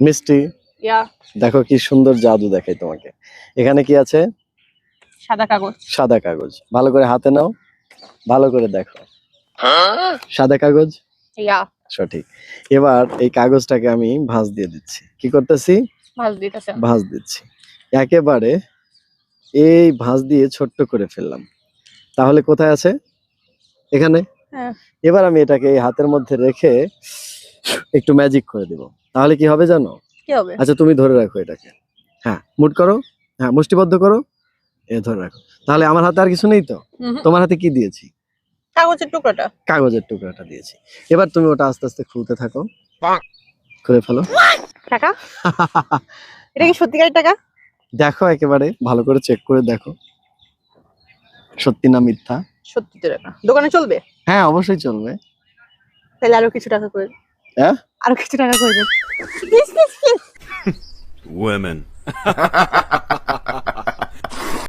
মিষ্টি, ইয়া দেখো কি সুন্দর জাদু দেখাই তোমাকে। এখানে কি আছে? সাদা কাগজ। সাদা কাগজ। ভালো করে হাতে নাও, ভালো করে দেখো। সাদা কাগজ, ইয়া সঠিক। এবার এই কাগজটাকে আমি ভাঁজ দিয়ে দিচ্ছি। কি করতেছি? ভাজ দিতেছে। ভাঁজ দিচ্ছি। একেবারে এই ভাঁজ দিয়ে ছোট্ট করে ফেললাম। তাহলে কোথায় আছে? এখানে। হ্যাঁ। এবার আমি এটাকে এই হাতের মধ্যে রেখে একটু ম্যাজিক করে দিব। তাহলে কি হবে জানো? কি হবে? আচ্ছা তুমি ধরে রাখো এটাকে। হ্যাঁ, মুট করো। হ্যাঁ, মুষ্টিবদ্ধ করো। এ ধরে রাখো। তাহলে আমার হাতে আর কিছু নেই তো? তোমার হাতে কি দিয়েছি? কাগজের টুকরাটা। কাগজের টুকরাটা দিয়েছি। এবার তুমি ওটা আস্তে আস্তে খুলতে থাকো। খুলে ফেলো। টাকা? এটা কি সত্যিকারের টাকা? দেখো, একেবারে ভালো করে চেক করে দেখো সত্যি না মিথ্যা। সত্যি তো টাকা। দোকানে চলবে? হ্যাঁ, অবশ্যই চলবে। তাহলে আরো কিছু টাকা করে। হ্যাঁ, আরো কিছু টাকা করে। Women.